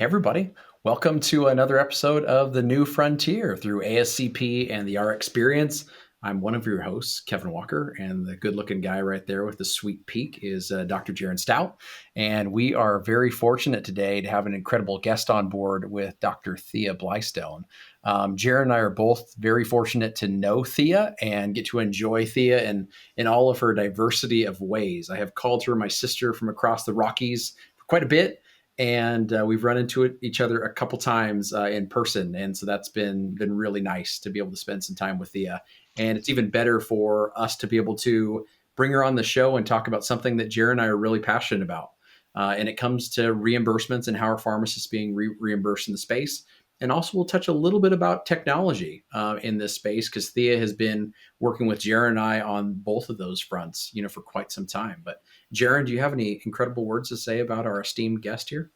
Hey, everybody. Welcome to another episode of The New Frontier through ASCP and the R Experience. I'm one of your hosts, Kevin Walker, and the good-looking guy right there with the sweet peak is Dr. Jaron Stout. And we are very fortunate today to have an incredible guest on board with Dr. Thea Blystone. Jaron and I are both very fortunate to know Thea and get to enjoy Thea in all of her diversity of ways. I have called her my sister from across the Rockies for quite a bit. And we've run into each other a couple times in person, and so that's been really nice to be able to spend some time with Thea. And it's even better for us to be able to bring her on the show and talk about something that Jaron and I are really passionate about. And it comes to reimbursements and how our pharmacists being reimbursed in the space. And also we'll touch a little bit about technology in this space because Thea has been working with Jaron and I on both of those fronts, for quite some time. But Jaron, do you have any incredible words to say about our esteemed guest here?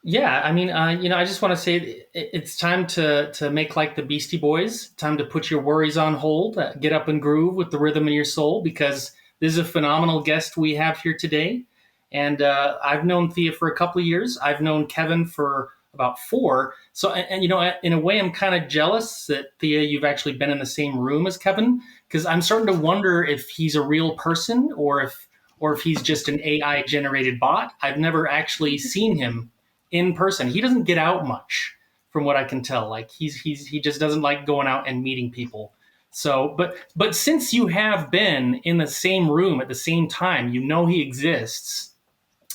Yeah, I mean, I just want to say it's time to make like the Beastie Boys. Time to put your worries on hold, get up and groove with the rhythm in your soul, because this is a phenomenal guest we have here today. And I've known Thea for a couple of years. I've known Kevin for about 4. So, and in a way, I'm kind of jealous that Thea, you've actually been in the same room as Kevin, because I'm starting to wonder if he's a real person or if he's just an AI generated bot. I've never actually seen him in person. He doesn't get out much, from what I can tell. Like he just doesn't like going out and meeting people. So, but since you have been in the same room at the same time, he exists.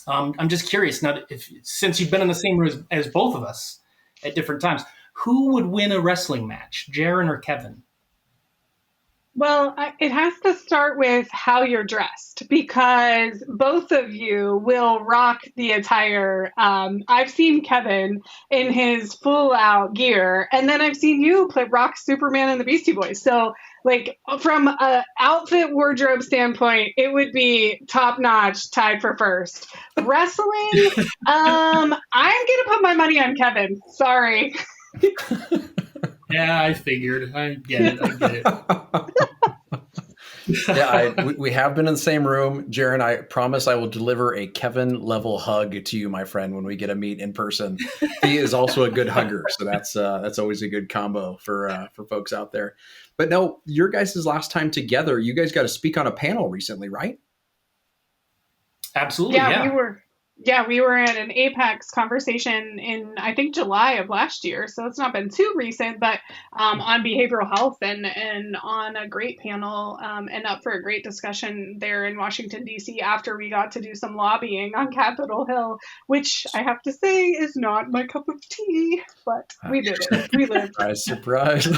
I'm just curious now, since you've been in the same room as both of us at different times, who would win a wrestling match, Jaron or Kevin? Well, it has to start with how you're dressed, because both of you will rock the attire. I've seen Kevin in his full out gear, and then I've seen you rock Superman and the Beastie Boys. So, like, from an outfit wardrobe standpoint, it would be top notch, tied for first. Wrestling, I'm gonna put my money on Kevin. Sorry. Yeah, I figured. I get it. Yeah, we have been in the same room. Jaron, I promise I will deliver a Kevin level hug to you, my friend, when we get to meet in person. He is also a good hugger, so that's always a good combo for folks out there. But no, your guys' last time together, you guys got to speak on a panel recently, right? Absolutely, yeah. We were in an Apex conversation in, I think, July of last year. So it's not been too recent, but on behavioral health and on a great panel and up for a great discussion there in Washington, D.C. after we got to do some lobbying on Capitol Hill, which I have to say is not my cup of tea, but we did it. We lived. Surprise.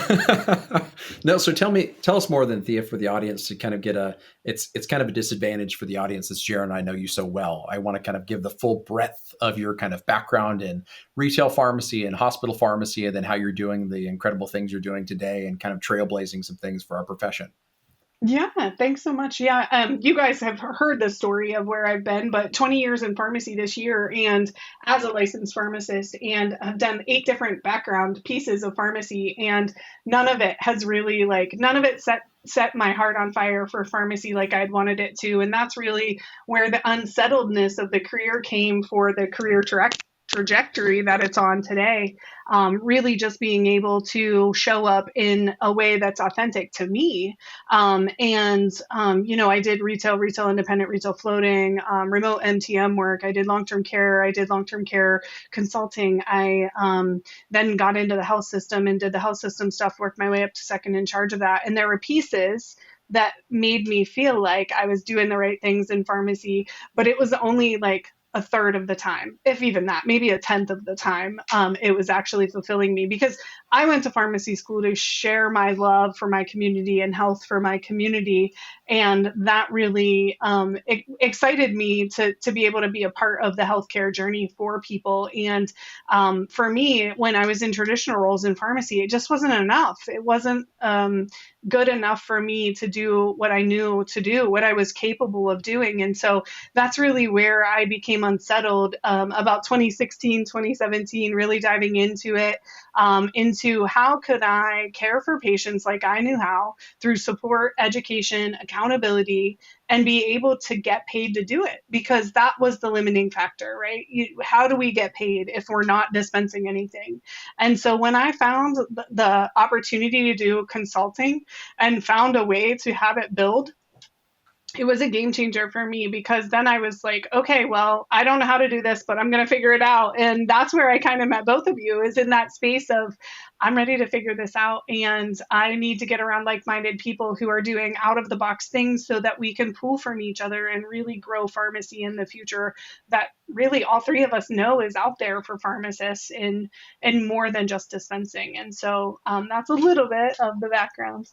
No, so tell us more than Thea for the audience to kind of get it's kind of a disadvantage for the audience as Jaron and I know you so well. I want to kind of give the full breadth of your kind of background in retail pharmacy and hospital pharmacy, and then how you're doing the incredible things you're doing today and kind of trailblazing some things for our profession. Yeah, thanks so much. Yeah, you guys have heard the story of where I've been, but 20 years in pharmacy this year, and as a licensed pharmacist, and I've done 8 different background pieces of pharmacy, and none of it set my heart on fire for pharmacy like I'd wanted it to. And that's really where the unsettledness of the career came for the career trajectory that it's on today. Really just being able to show up in a way that's authentic to me. I did retail independent, retail floating, remote MTM work. I did long-term care. I did long-term care consulting. I then got into the health system and did the health system stuff, worked my way up to second in charge of that. And there were pieces that made me feel like I was doing the right things in pharmacy, but it was only like a third of the time, if even that, maybe a tenth of the time, it was actually fulfilling me, because I went to pharmacy school to share my love for my community and health for my community. And that really excited me to be able to be a part of the healthcare journey for people. And for me, when I was in traditional roles in pharmacy, it just wasn't enough. It wasn't good enough for me to do what I knew to do, what I was capable of doing. And so that's really where I became unsettled about 2016, 2017, really diving into it, into how could I care for patients like I knew how, through support, education, accountability, and be able to get paid to do it, because that was the limiting factor, right? How do we get paid if we're not dispensing anything? And so when I found the opportunity to do consulting and found a way to have it build, it was a game changer for me, because then I was like, okay, well, I don't know how to do this, but I'm going to figure it out. And that's where I kind of met both of you, is in that space of, I'm ready to figure this out. And I need to get around like-minded people who are doing out of the box things so that we can pull from each other and really grow pharmacy in the future that really all three of us know is out there for pharmacists and more than just dispensing. And so that's a little bit of the background.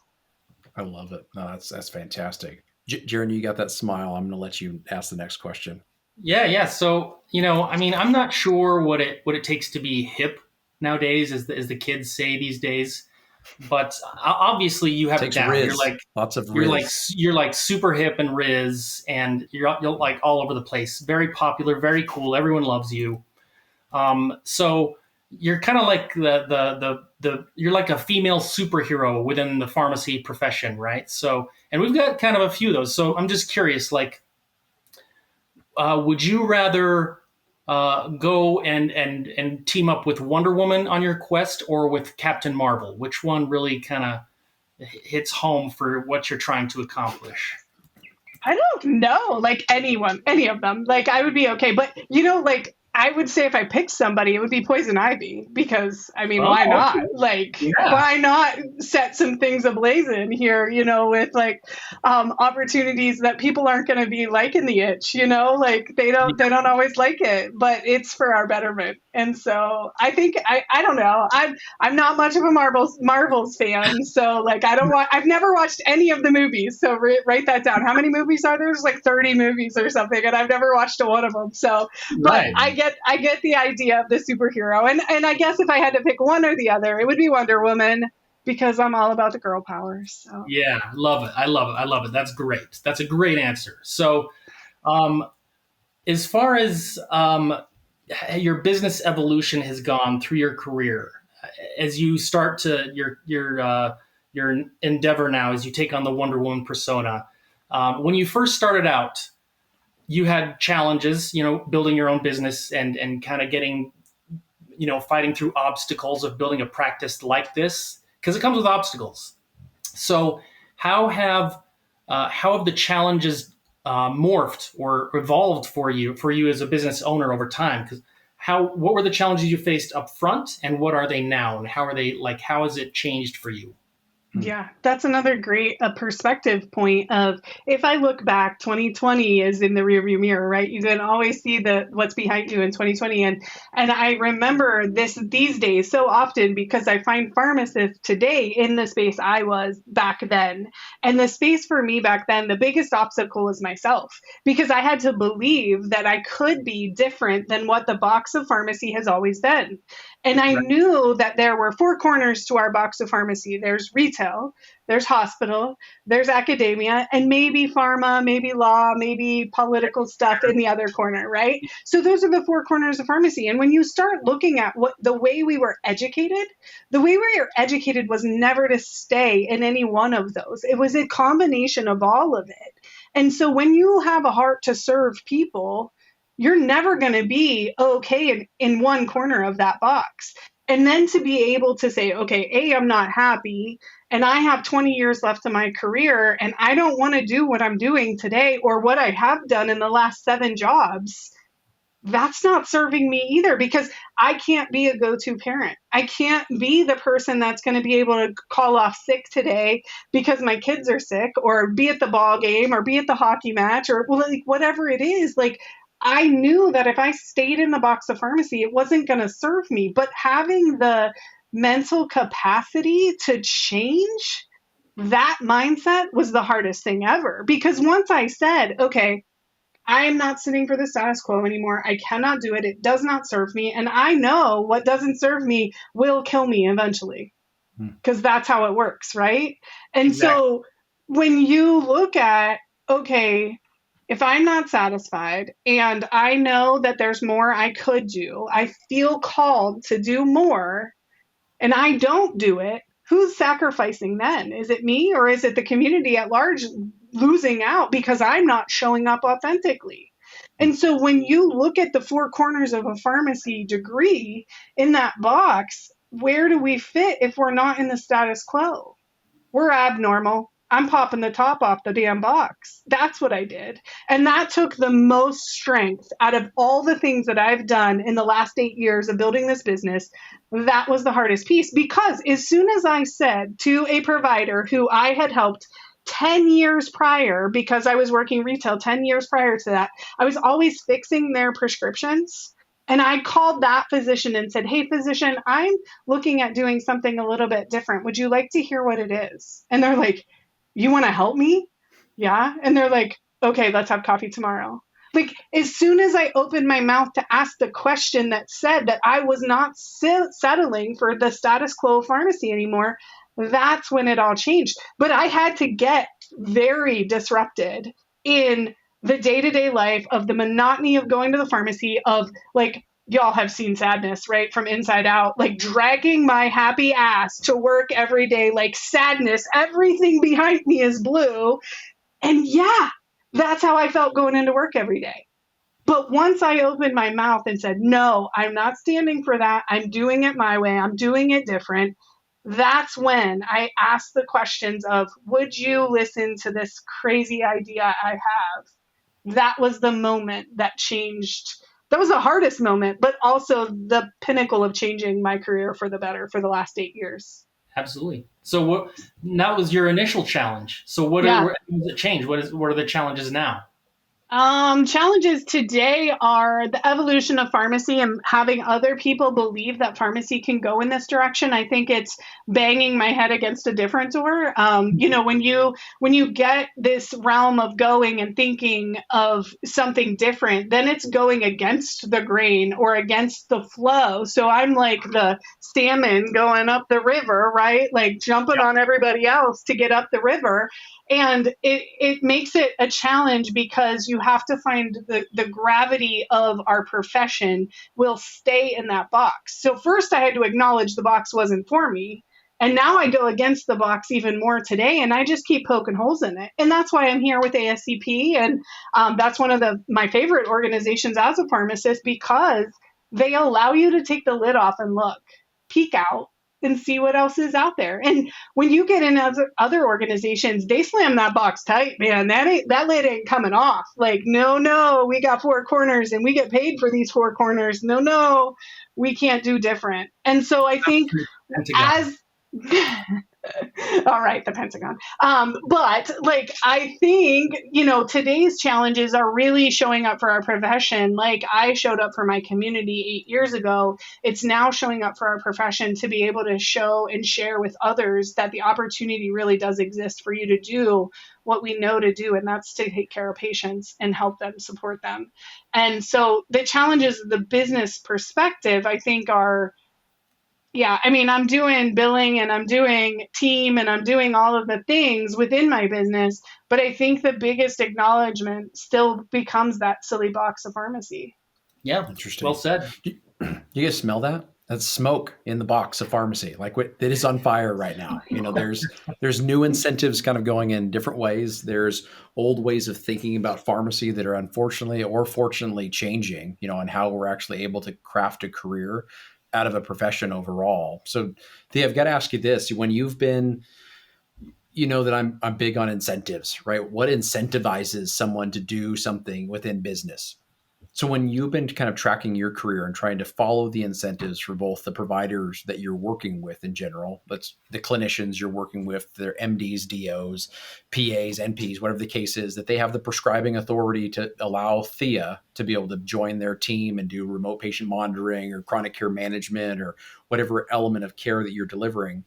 I love it. No, that's fantastic. Jaron, you got that smile. I'm going to let you ask the next question. Yeah. So, I mean, I'm not sure what it takes to be hip nowadays, as the kids say these days. But obviously, you have it down. Riz. You're like lots of Riz. You're like super hip and Riz, and you're like all over the place. Very popular, very cool. Everyone loves you. So you're kind of like you're like a female superhero within the pharmacy profession, right? So, and we've got kind of a few of those. So I'm just curious, like, would you rather go and team up with Wonder Woman on your quest, or with Captain Marvel? Which one really kind of hits home for what you're trying to accomplish? I don't know, like any of them. Like, I would be okay, but like, I would say if I picked somebody, it would be Poison Ivy, because I mean, why not? Like, why not set some things ablazing here, with like opportunities that people aren't going to be liking the itch, like they don't always like it, but it's for our betterment. And so I think I don't know. I'm not much of a Marvel's fan, so like I've never watched any of the movies. So write that down. How many movies are there? There's like 30 movies or something, and I've never watched one of them. So, but I get the idea of the superhero, and I guess if I had to pick one or the other, it would be Wonder Woman, because I'm all about the girl power. So yeah, love it. I love it. That's great. That's a great answer. So, as far as your business evolution has gone through your career, as you start to your endeavor now, as you take on the Wonder Woman persona, when you first started out, you had challenges, building your own business and kind of getting, fighting through obstacles of building a practice like this, because it comes with obstacles. So how have the challenges morphed or evolved for you as a business owner over time? Because what were the challenges you faced up front, and what are they now, and how has it changed for you? Yeah, that's another great perspective point of, if I look back, 2020 is in the rearview mirror, right? You can always see what's behind you in 2020. And I remember these days so often, because I find pharmacists today in the space I was back then. And the space for me back then, the biggest obstacle was myself, because I had to believe that I could be different than what the box of pharmacy has always been. And I knew that there were four corners to our box of pharmacy. There's retail, there's hospital, there's academia, and maybe pharma, maybe law, maybe political stuff in the other corner, right? So those are the four corners of pharmacy. And when you start looking at the way we were educated was never to stay in any one of those. It was a combination of all of it. And so when you have a heart to serve people, you're never going to be okay in one corner of that box. And then to be able to say, okay, I'm not happy, and I have 20 years left of my career, and I don't want to do what I'm doing today or what I have done in the last 7 jobs. That's not serving me either, because I can't be a go-to parent. I can't be the person that's going to be able to call off sick today because my kids are sick, or be at the ball game, or be at the hockey match, or whatever it is. Like, I knew that if I stayed in the box of pharmacy, it wasn't going to serve me. But having the mental capacity to change that mindset was the hardest thing ever. Because once I said, okay, I am not sitting for the status quo anymore. I cannot do it. It does not serve me. And I know what doesn't serve me will kill me eventually, because that's how it works, right? And so when you look at, okay, if I'm not satisfied and I know that there's more I could do, I feel called to do more, and I don't do it, who's sacrificing then? Is it me, or is it the community at large losing out because I'm not showing up authentically. And so when you look at the four corners of a pharmacy degree in that box, where do we fit if we're not in the status quo? We're abnormal. I'm popping the top off the damn box. That's what I did. And that took the most strength out of all the things that I've done in the last 8 years of building this business. That was the hardest piece, because as soon as I said to a provider who I had helped 10 years prior, because I was working retail 10 years prior to that, I was always fixing their prescriptions. And I called that physician and said, "Hey, physician, I'm looking at doing something a little bit different. Would you like to hear what it is?" And they're like, "You want to help me?" "Yeah." And they're like, "Okay, let's have coffee tomorrow." Like, as soon as I opened my mouth to ask the question that said that I was not settling for the status quo pharmacy anymore, that's when it all changed. But I had to get very disrupted in the day-to-day life of the monotony of going to the pharmacy, of like, y'all have seen Sadness, right? From Inside Out, like dragging my happy ass to work every day, like sadness, everything behind me is blue. And yeah, that's how I felt going into work every day. But once I opened my mouth and said, "No, I'm not standing for that. I'm doing it my way. I'm doing it different." That's when I asked the questions of, would you listen to this crazy idea I have? That was the moment that changed. That was the hardest moment, but also the pinnacle of changing my career for the better for the last 8 years. Absolutely. So what? That was your initial challenge. So what? Yeah. What does it change? What are the challenges now? Challenges today are the evolution of pharmacy and having other people believe that pharmacy can go in this direction. I think it's banging my head against a different door. When you get this realm of going and thinking of something different, then it's going against the grain or against the flow. So I'm like the salmon going up the river, right? Like jumping on everybody else to get up the river. And it makes it a challenge because you have to find the gravity of our profession will stay in that box. So first I had to acknowledge the box wasn't for me. And now I go against the box even more today, and I just keep poking holes in it. And that's why I'm here with ASCP. And that's one of my favorite organizations as a pharmacist, because they allow you to take the lid off and look, peek out, and see what else is out there. And when you get in other organizations, they slam that box tight, man. That lid ain't coming off. Like, no, we got four corners and we get paid for these four corners. No, we can't do different. And so I think as all right, the Pentagon. But like, I think, today's challenges are really showing up for our profession. Like I showed up for my community 8 years ago. It's now showing up for our profession to be able to show and share with others that the opportunity really does exist for you to do what we know to do. And that's to take care of patients and help them, support them. And so the challenges of the business perspective, I think, are, I'm doing billing and I'm doing team and I'm doing all of the things within my business. But I think the biggest acknowledgement still becomes that silly box of pharmacy. Yeah. Interesting. Well said. You guys smell that? That's smoke in the box of pharmacy. Like it is on fire right now. There's new incentives kind of going in different ways. There's old ways of thinking about pharmacy that are unfortunately or fortunately changing, and how we're actually able to craft a career out of a profession overall. So Thea, I've got to ask you this. When you've been, that I'm big on incentives, right? What incentivizes someone to do something within business? So when you've been kind of tracking your career and trying to follow the incentives for both the providers that you're working with in general, that's the clinicians you're working with, their MDs, DOs, PAs, NPs, whatever the case is, that they have the prescribing authority to allow Thea to be able to join their team and do remote patient monitoring or chronic care management or whatever element of care that you're delivering.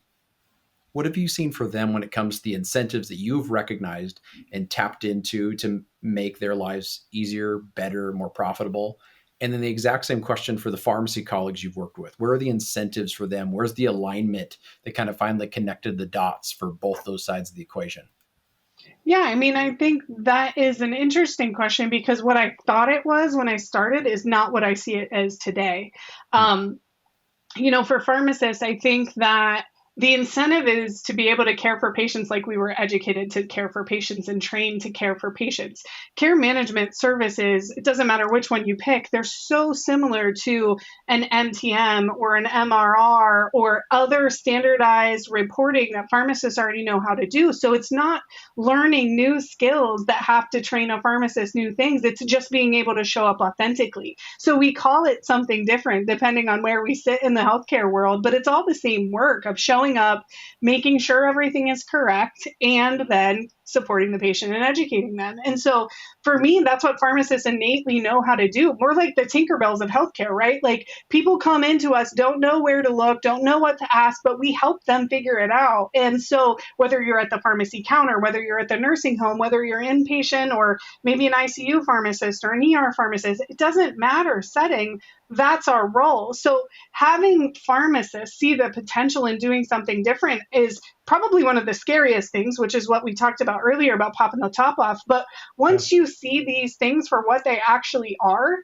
What have you seen for them when it comes to the incentives that you've recognized and tapped into to make their lives easier, better, more profitable? And then the exact same question for the pharmacy colleagues you've worked with. Where are the incentives for them? Where's the alignment that kind of finally connected the dots for both those sides of the equation? Yeah, I think that is an interesting question, because what I thought it was when I started is not what I see it as today. For pharmacists, I think that The incentive is to be able to care for patients like we were educated to care for patients and trained to care for patients. Care management services, it doesn't matter which one you pick, they're so similar to an MTM or an MRR or other standardized reporting that pharmacists already know how to do. So it's not learning new skills that have to train a pharmacist new things. It's just being able to show up authentically. So we call it something different depending on where we sit in the healthcare world, but it's all the same work of showing up, making sure everything is correct, and then supporting the patient and educating them. And so for me, that's what pharmacists innately know how to do. We're like the Tinkerbells of healthcare, right? Like people come into us, don't know where to look, don't know what to ask, but we help them figure it out. And so whether you're at the pharmacy counter, whether you're at the nursing home, whether you're inpatient or maybe an ICU pharmacist or an ER pharmacist, it doesn't matter setting. That's our role. So having pharmacists see the potential in doing something different is probably one of the scariest things, which is what we talked about earlier about popping the top off. But once you see these things for what they actually are,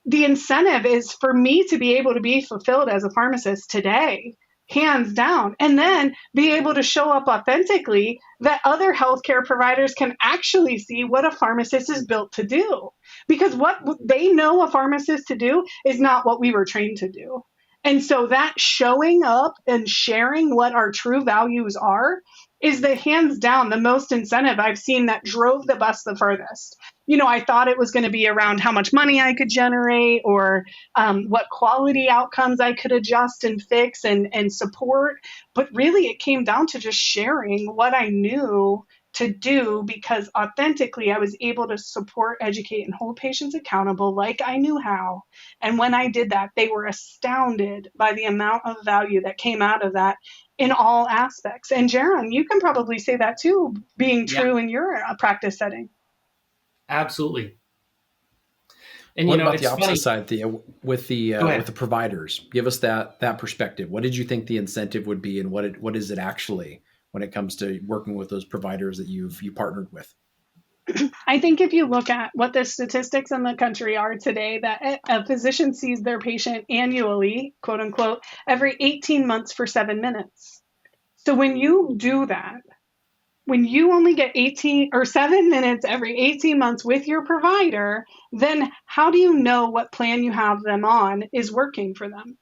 the incentive is for me to be able to be fulfilled as a pharmacist today, hands down, and then be able to show up authentically that other healthcare providers can actually see what a pharmacist is built to do. Because what they know a pharmacist to do is not what we were trained to do. And so that showing up and sharing what our true values are is the hands down the most incentive I've seen that drove the bus the furthest. I thought it was going to be around how much money I could generate or what quality outcomes I could adjust and fix and support. But really, it came down to just sharing what I knew to do, because authentically I was able to support, educate, and hold patients accountable like I knew how. And when I did that, they were astounded by the amount of value that came out of that in all aspects. And Jaron, you can probably say that too, being true in your practice setting. Absolutely. And what about it's the opposite funny. side, Thea, with the providers? Give us that perspective. What did you think the incentive would be, and what is it actually when it comes to working with those providers that you partnered with? I think if you look at what the statistics in the country are today, that a physician sees their patient annually, quote unquote, every 18 months for 7 minutes. So when you do that, when you only get 18 or 7 minutes every 18 months with your provider, then how do you know what plan you have them on is working for them?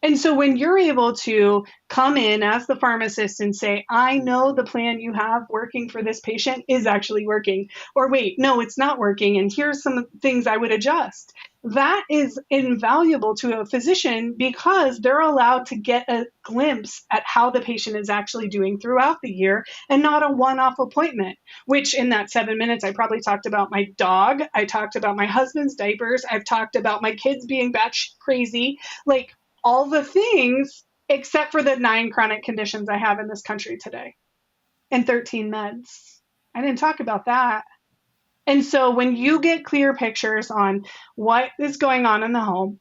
And so when you're able to come in as the pharmacist and say, I know the plan you have working for this patient is actually working, or wait, no, it's not working, and here's some things I would adjust. That is invaluable to a physician because they're allowed to get a glimpse at how the patient is actually doing throughout the year and not a one-off appointment, which in that 7 minutes, I probably talked about my dog. I talked about my husband's diapers. I've talked about my kids being batshit crazy. Like, all the things except for the 9 chronic conditions I have in this country today and 13 meds. I didn't talk about that. And so when you get clear pictures on what is going on in the home,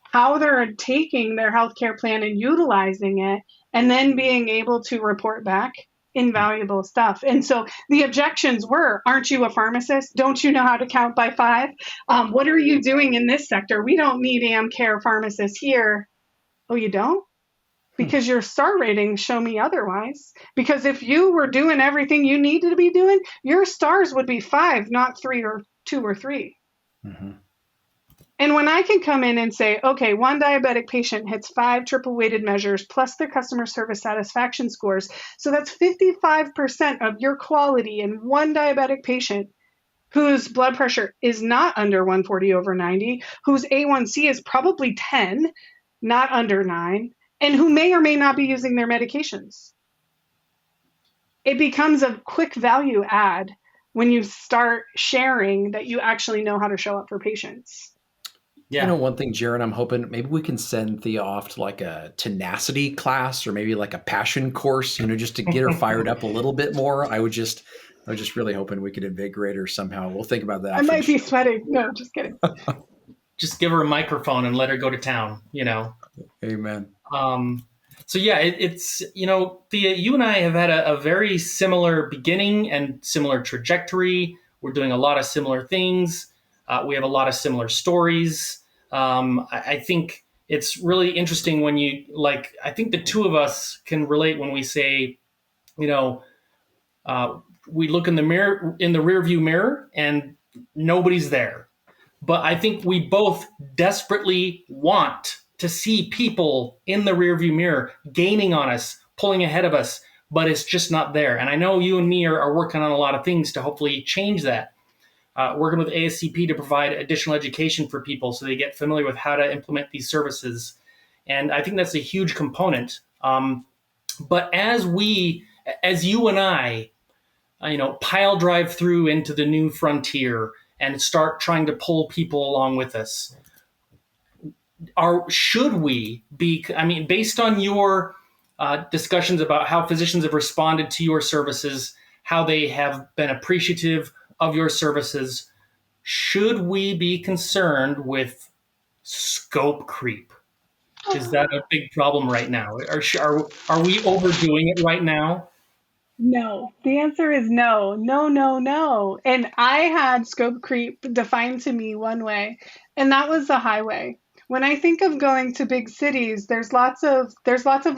how they're taking their healthcare plan and utilizing it, and then being able to report back, invaluable stuff. And so the objections were, aren't you a pharmacist? Don't you know how to count by 5? What are you doing in this sector? We don't need AmCare pharmacists here. Oh, you don't? Because your star ratings show me otherwise. Because if you were doing everything you needed to be doing, your stars would be 5, not 3 or 2 or 3. Mm-hmm. And when I can come in and say, okay, one diabetic patient hits 5 triple weighted measures plus their customer service satisfaction scores. So that's 55% of your quality in one diabetic patient whose blood pressure is not under 140/90, whose A1C is probably 10, not under 9, and who may or may not be using their medications. It becomes a quick value add when you start sharing that you actually know how to show up for patients. Yeah. One thing, Jaron, I'm hoping maybe we can send Thea off to like a tenacity class or maybe like a passion course, just to get her fired up a little bit more. I was just really hoping we could invigorate her somehow. We'll think about that. I might be sweating. No, just kidding. Just give her a microphone and let her go to town, Amen. So yeah, it's, Thea, you and I have had a very similar beginning and similar trajectory. We're doing a lot of similar things. We have a lot of similar stories. I think, it's really interesting when you like. I think the two of us can relate when we say, you know, we look in the mirror, in the rear view mirror, and nobody's there. But I think we both desperately want to see people in the rearview mirror gaining on us, pulling ahead of us, but it's just not there. And I know you and me are working on a lot of things to hopefully change that. Working with ASCP to provide additional education for people so they get familiar with how to implement these services. And I think that's a huge component. But as you and I, pile drive through into the new frontier and start trying to pull people along with us, should we be, based on your discussions about how physicians have responded to your services, how they have been appreciative of your services, should we be concerned with scope creep? Is that a big problem right now? Are we overdoing it right now? No, the answer is no, no, no, no. And I had scope creep defined to me one way, and that was the highway. When I think of going to big cities, there's lots of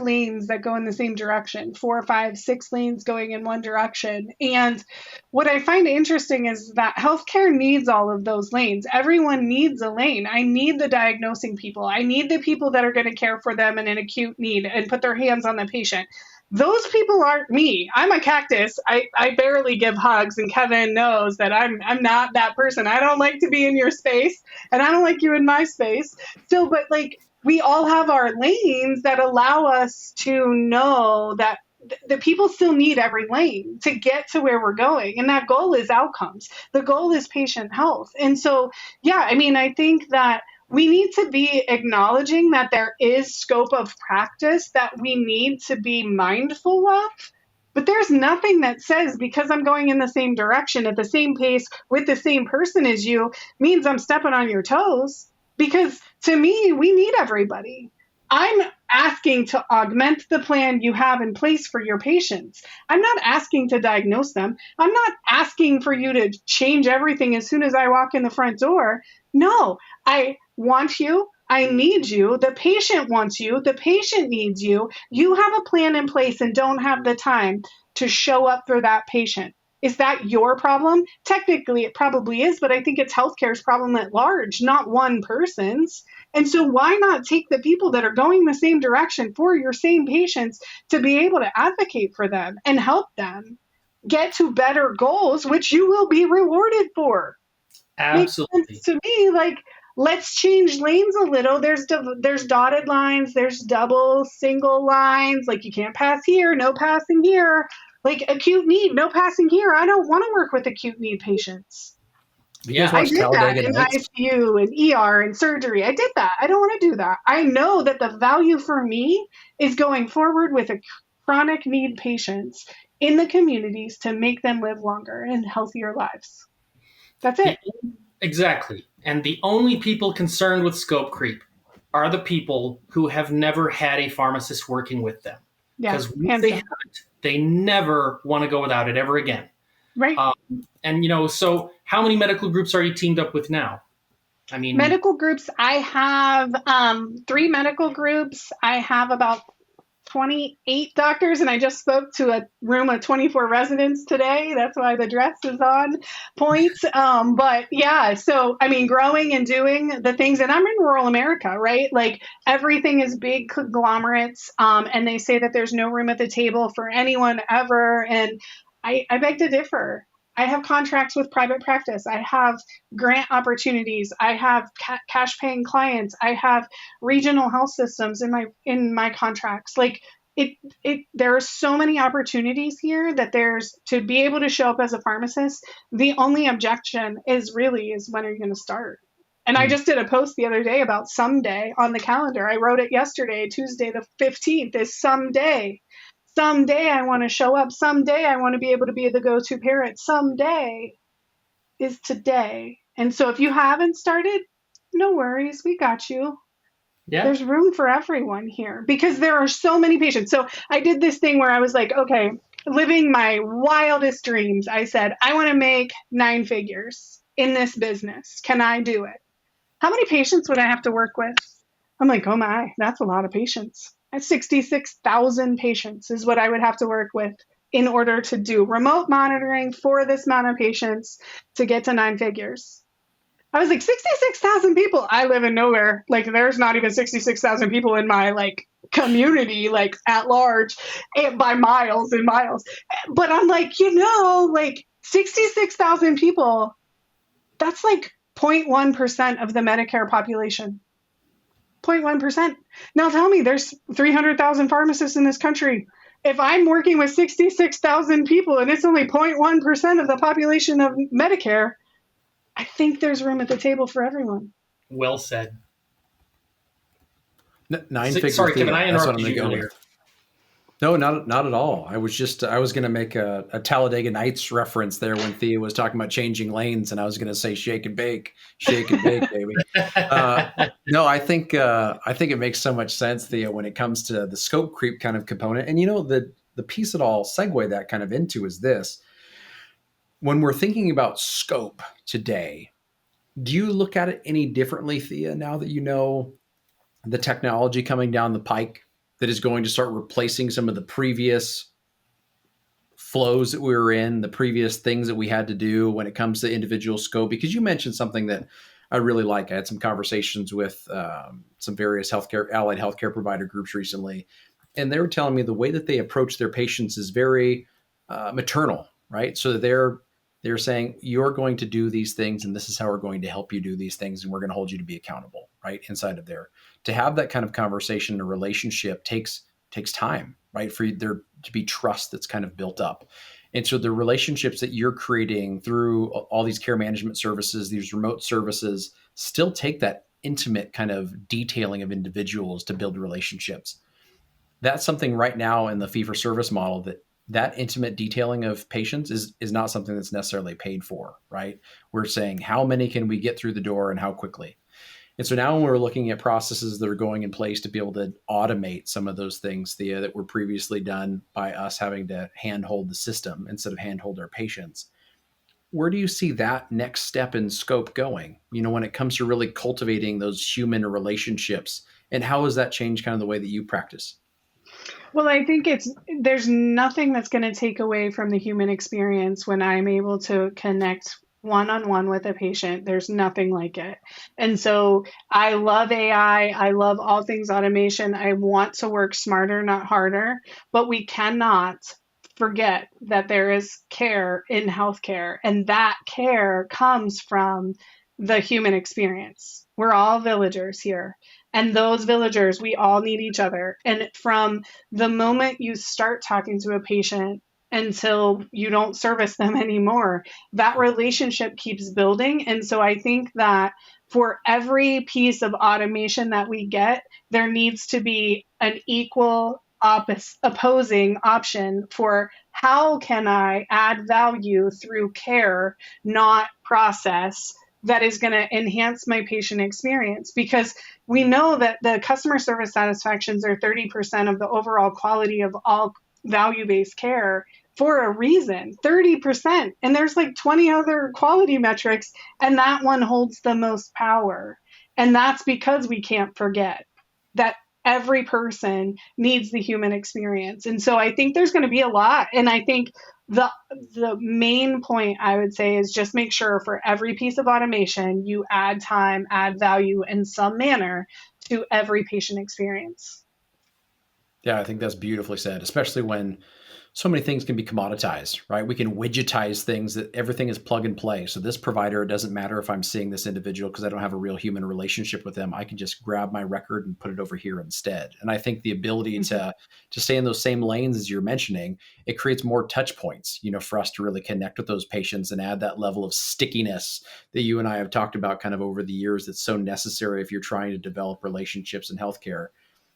lanes that go in the same direction, 4, 5, 6 lanes going in one direction. And what I find interesting is that healthcare needs all of those lanes. Everyone needs a lane. I need the diagnosing people. I need the people that are going to care for them in an acute need and put their hands on the patient. Those people aren't me. I'm a cactus. I barely give hugs, and Kevin knows that I'm not that person. I don't like to be in your space, and I don't like you in my space. So, but like we all have our lanes that allow us to know that the people still need every lane to get to where we're going, and that goal is outcomes. The goal is patient health. And so, yeah, I think that we need to be acknowledging that there is scope of practice that we need to be mindful of. But there's nothing that says because I'm going in the same direction at the same pace with the same person as you means I'm stepping on your toes. Because to me, we need everybody. I'm asking to augment the plan you have in place for your patients. I'm not asking to diagnose them. I'm not asking for you to change everything as soon as I walk in the front door. No, I want you. I need you. The patient wants you. The patient needs you. You have a plan in place and don't have the time to show up for that patient. Is that your problem? Technically, it probably is, but I think it's healthcare's problem at large, not one person's. And so why not take the people that are going the same direction for your same patients to be able to advocate for them and help them get to better goals, which you will be rewarded for? Makes sense Absolutely. to me. Like, let's change lanes a little. There's dotted lines, there's double, single lines. Like you can't pass here, no passing here. Like acute need, no passing here. I don't want to work with acute need patients. You guys I watch did that Talladega in Nights? ICU and ER and surgery. I did that. I don't want to do that. I know that the value for me is going forward with a chronic need patients in the communities to make them live longer and healthier lives. That's The, it. exactly. And the only people concerned with scope creep are the people who have never had a pharmacist working with them. Yeah, Because once hands they down. haven't, they never want to go without it ever again. Right. Um, so how many medical groups are you teamed up with now? I mean, Medical groups, I have 3 medical groups. I have about 28 doctors, and I just spoke to a room of 24 residents today. That's why the dress is on point. But yeah, so growing and doing the things, and I'm in rural America, right? Like everything is big conglomerates, and they say that there's no room at the table for anyone ever. And I beg to differ. I have contracts with private practice. I have grant opportunities. I have cash paying clients. I have regional health systems in my contracts. Like there are so many opportunities here that there's to be able to show up as a pharmacist. The only objection is when are you going to start? And I just did a post the other day about someday on the calendar. I wrote it yesterday, Tuesday the 15th is someday. Someday I want to show up. Someday I want to be able to be the go-to parent. Someday is today. And so if you haven't started, no worries. We got you. yeah, There's room for everyone here because there are so many patients. So I did this thing where I was like, okay, living my wildest dreams. I said, I want to make 9 figures in this business. Can I do it? How many patients would I have to work with? I'm like, oh my, that's a lot of patients. That's 66,000 patients is what I would have to work with in order to do remote monitoring for this amount of patients to get to 9 figures. I was like, 66,000 people. I live in nowhere. Like, there's not even 66,000 people in my like community, like at large, by miles and miles. But I'm like, like 66,000 people, that's like 0.1% of the Medicare population. 0.1%. Now tell me, there's 300,000 pharmacists in this country. If I'm working with 66,000 people and it's only 0.1% of the population of Medicare, I think there's room at the table for everyone. Well said. Nine-figure Sorry, Kevin, I That's what I'm interrupted going to you go earlier. with. No, not at all. I was going to make a Talladega Nights reference there when Thea was talking about changing lanes, and I was going to say shake and bake, baby. No, I think it makes so much sense, Thea, when it comes to the scope creep kind of component. And the piece that I'll segue that kind of into is this: when we're thinking about scope today, do you look at it any differently, Thea, now that you know the technology coming down the pike that is going to start replacing some of the previous flows that we were in, the previous things that we had to do when it comes to individual scope? Because you mentioned something that I really like. I had some conversations with some various allied healthcare provider groups recently, and they were telling me the way that they approach their patients is very maternal, right? So they're saying, you're going to do these things, and this is how we're going to help you do these things, and we're going to hold you to be accountable, right? Inside of there. To have that kind of conversation and a relationship takes time, right? For there to be trust that's kind of built up. And so the relationships that you're creating through all these care management services, these remote services, still take that intimate kind of detailing of individuals to build relationships. That's something right now in the fee-for-service model that intimate detailing of patients is not something that's necessarily paid for, right? We're saying, how many can we get through the door and how quickly? And so now when we're looking at processes that are going in place to be able to automate some of those things, that were previously done by us having to handhold the system instead of handhold our patients, where do you see that next step in scope going? When it comes to really cultivating those human relationships, and how has that changed kind of the way that you practice? Well, I think there's nothing that's going to take away from the human experience when I'm able to connect one-on-one with a patient. There's nothing like it. And so I love AI. I love all things automation. I want to work smarter, not harder, but we cannot forget that there is care in healthcare, and that care comes from the human experience. We're all villagers here. And those villagers, we all need each other. And from the moment you start talking to a patient until you don't service them anymore, that relationship keeps building. And so I think that for every piece of automation that we get, there needs to be an equal opposing option for how can I add value through care, not process, that is going to enhance my patient experience. Because we know that the customer service satisfactions are 30% of the overall quality of all value-based care for a reason. 30%. And there's like 20 other quality metrics, and that one holds the most power. And that's because we can't forget that every person needs the human experience. And so I think there's going to be a lot. And I think the main point I would say is just make sure for every piece of automation, you add time, add value in some manner to every patient experience. Yeah, I think that's beautifully said, especially when so many things can be commoditized, right? We can widgetize things, that everything is plug and play. So this provider, it doesn't matter if I'm seeing this individual because I don't have a real human relationship with them. I can just grab my record and put it over here instead. And I think the ability to stay in those same lanes as you're mentioning, it creates more touch points, for us to really connect with those patients and add that level of stickiness that you and I have talked about kind of over the years that's so necessary if you're trying to develop relationships in healthcare.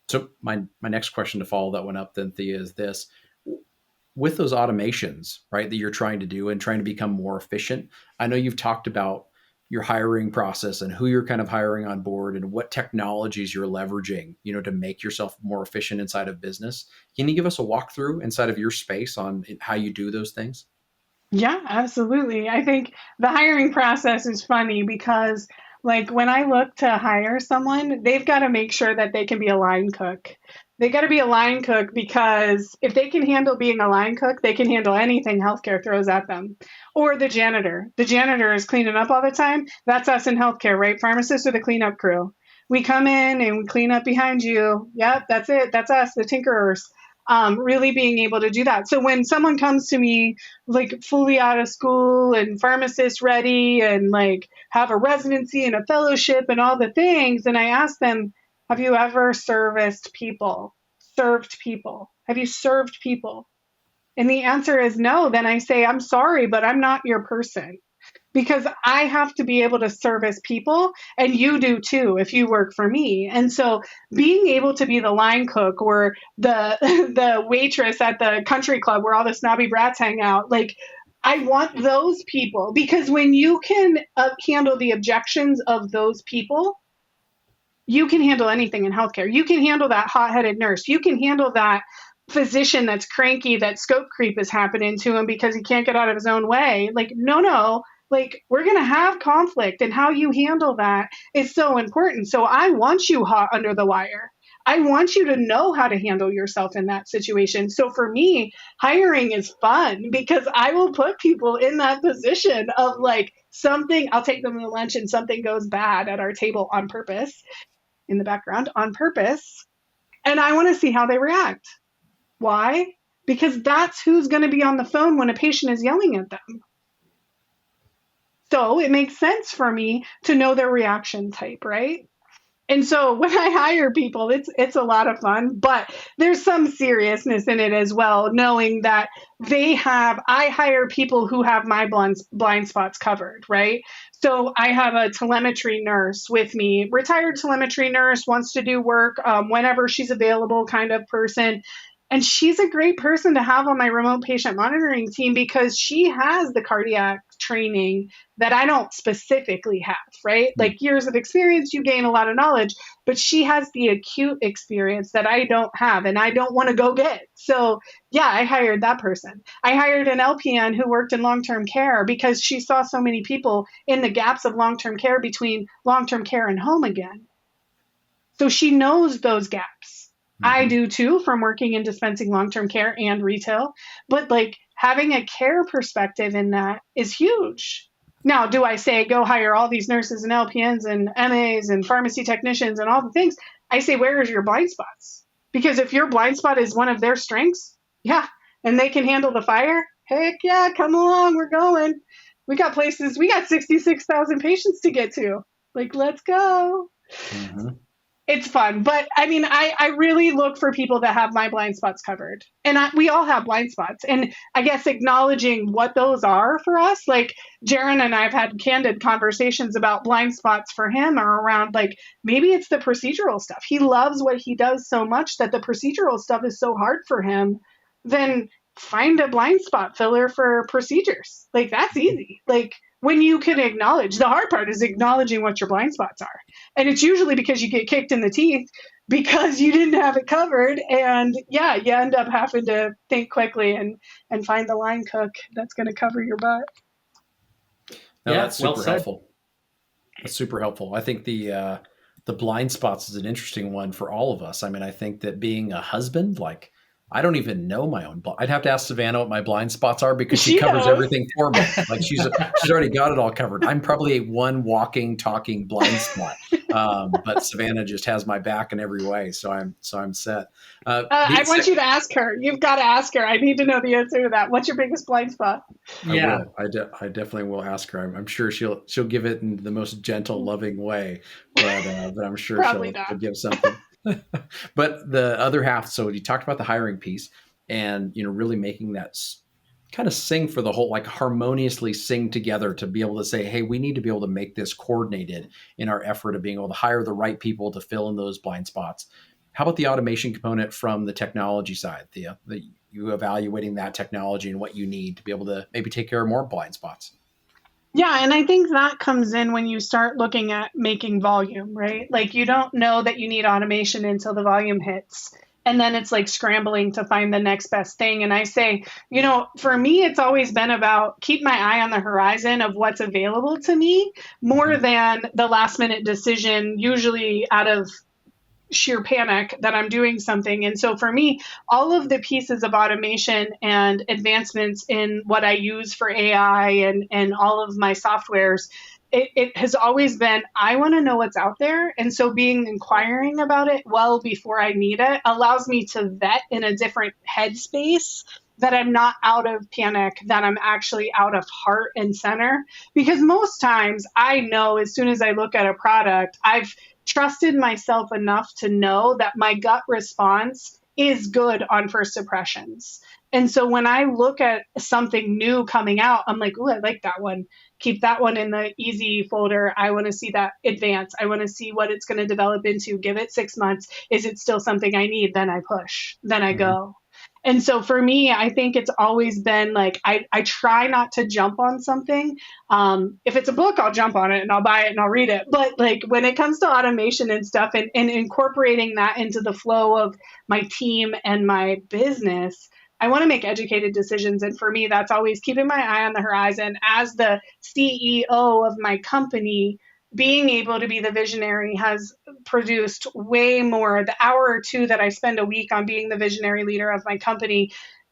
So my next question to follow that one up then, Thea, is this: with those automations, right, that you're trying to do and trying to become more efficient, I know you've talked about your hiring process and who you're kind of hiring on board and what technologies you're leveraging, to make yourself more efficient inside of business. Can you give us a walkthrough inside of your space on how you do those things? Yeah, absolutely. I think the hiring process is funny because Like when I look to hire someone, they've got to make sure that they can be a line cook. They got to be a line cook because if they can handle being a line cook, they can handle anything healthcare throws at them. Or the janitor. The janitor is cleaning up all the time. That's us in healthcare, right? Pharmacists are the cleanup crew. We come in and we clean up behind you. Yep, that's it. That's us, the tinkerers. Really being able to do that. So when someone comes to me like fully out of school and pharmacist ready and like have a residency and a fellowship and all the things, and I ask them, have you ever serviced people? Served people? Have you served people? And the answer is no. Then I say, I'm sorry, but I'm not your person because I have to be able to service people, and you do too if you work for me. And so being able to be the line cook or the the waitress at the country club where all the snobby brats hang out, like I want those people because when you can handle the objections of those people, you can handle anything in healthcare. You can handle that hot-headed nurse. You can handle that physician that's cranky, that scope creep is happening to him because he can't get out of his own way. Like, no, like we're going to have conflict, and how you handle that is so important. So I want you hot under the wire. I want you to know how to handle yourself in that situation. So for me, hiring is fun because I will put people in that position of like something, I'll take them to lunch and something goes bad at our table on purpose, in the background on purpose. And I want to see how they react. Why? Because that's who's going to be on the phone when a patient is yelling at them. So it makes sense for me to know their reaction type, right? And so when I hire people, it's a lot of fun, but there's some seriousness in it as well, knowing that I hire people who have my blind spots covered, right? So I have a telemetry nurse with me, retired telemetry nurse, wants to do work whenever she's available kind of person. And she's a great person to have on my remote patient monitoring team because she has the cardiac training that I don't specifically have, right? Like years of experience, you gain a lot of knowledge, but she has the acute experience that I don't have and I don't want to go get. So yeah, I hired that person. I hired an LPN who worked in long-term care because she saw so many people in the gaps of long-term care between long-term care and home again. So she knows those gaps. I do too, from working in dispensing long-term care and retail, but like having a care perspective in that is huge. Now, do I say go hire all these nurses and LPNs and MAs and pharmacy technicians and all the things? I say, where is your blind spots? Because if your blind spot is one of their strengths, yeah, and they can handle the fire, heck yeah, come along, we're going. We got 66,000 patients to get to. Like, let's go. Mm-hmm. It's fun. But I mean, I really look for people that have my blind spots covered. And we all have blind spots. And I guess acknowledging what those are for us, like Jaron and I have had candid conversations about blind spots for him are around like, maybe it's the procedural stuff. He loves what he does so much that the procedural stuff is so hard for him. Then find a blind spot filler for procedures. Like that's easy. Like when you can acknowledge, the hard part is acknowledging what your blind spots are. And it's usually because you get kicked in the teeth because you didn't have it covered. And yeah, you end up having to think quickly and find the line cook that's going to cover your butt. No, that's super helpful. That's super helpful. I think the blind spots is an interesting one for all of us. I mean, I think that being a husband, like, I don't even know my own. I'd have to ask Savannah what my blind spots are because she covers everything for me. Like she's already got it all covered. I'm probably a one walking, talking blind spot, but Savannah just has my back in every way. So I'm set. I want you to ask her. You've got to ask her. I need to know the answer to that. What's your biggest blind spot? I definitely will ask her. I'm sure she'll give it in the most gentle, loving way, but I'm sure she'll give something. But the other half, so you talked about the hiring piece and, really making that kind of sing for the whole, like harmoniously sing together to be able to say, hey, we need to be able to make this coordinated in our effort of being able to hire the right people to fill in those blind spots. How about the automation component from the technology side, Thea? You evaluating that technology and what you need to be able to maybe take care of more blind spots? Yeah, and I think that comes in when you start looking at making volume, right? Like you don't know that you need automation until the volume hits. And then it's like scrambling to find the next best thing. And I say, for me, it's always been about keep my eye on the horizon of what's available to me more than the last minute decision, usually out of sheer panic that I'm doing something. And so for me, all of the pieces of automation and advancements in what I use for AI and all of my softwares, it has always been, I want to know what's out there. And so being inquiring about it well before I need it allows me to vet in a different headspace, that I'm not out of panic, that I'm actually out of heart and center. Because most times I know as soon as I look at a product, I've trusted myself enough to know that my gut response is good on first impressions. And so when I look at something new coming out, I'm like, ooh, I like that one. Keep that one in the easy folder. I want to see that advance. I want to see what it's going to develop into. Give it 6 months. Is it still something I need? Then I push. Then I go. And so for me, I think it's always been like, I try not to jump on something. If it's a book, I'll jump on it and I'll buy it and I'll read it. But like when it comes to automation and stuff and incorporating that into the flow of my team and my business, I want to make educated decisions. And for me, that's always keeping my eye on the horizon as the CEO of my company. Being able to be the visionary has produced way more. The hour or two that I spend a week on being the visionary leader of my company,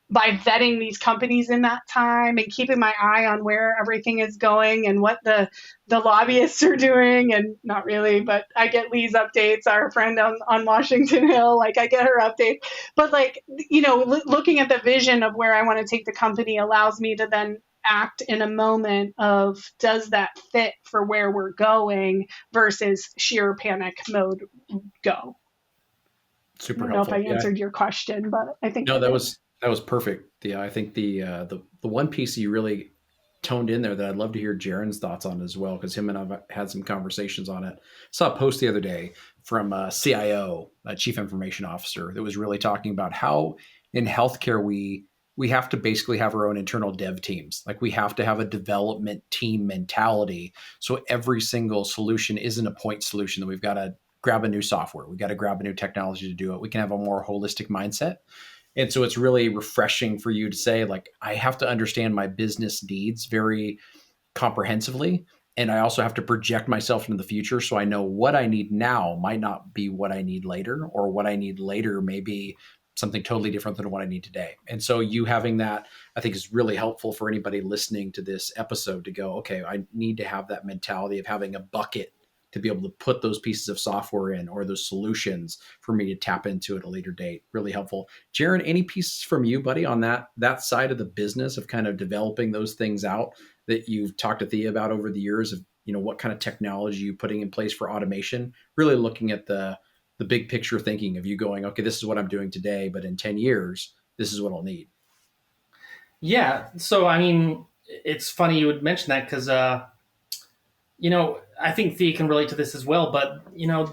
by vetting these companies in that time and keeping my eye on where everything is going and what the lobbyists are doing, and not really, but I get Lee's updates, our friend on Washington Hill, like I get her updates. But like, looking at the vision of where I want to take the company allows me to then act in a moment of, does that fit for where we're going versus sheer panic mode go. Super I don't helpful. know if I answered your question, but I think no, that was perfect. Yeah, I think the one piece you really toned in there that I'd love to hear Jaron's thoughts on as well, because him and I've had some conversations on it. Saw a post the other day from a CIO, a Chief Information Officer, that was really talking about how in healthcare we have to basically have our own internal dev teams. Like we have to have a development team mentality. So every single solution isn't a point solution that we've got to grab a new software. We got to grab a new technology to do it. We can have a more holistic mindset. And so it's really refreshing for you to say, like, I have to understand my business needs very comprehensively. And I also have to project myself into the future. So I know what I need now might not be what I need later, or what I need later may be something totally different than what I need today. And so you having that, I think, is really helpful for anybody listening to this episode to go, okay, I need to have that mentality of having a bucket to be able to put those pieces of software in, or those solutions for me to tap into at a later date. Really helpful. Jaron, any pieces from you, buddy, on that side of the business of kind of developing those things out that you've talked to Thea about over the years of, what kind of technology you're putting in place for automation, really looking at the big picture thinking of you going, okay, this is what I'm doing today, but in 10 years, this is what I'll need. Yeah. So, I mean, it's funny you would mention that because, I think Thea can relate to this as well, but,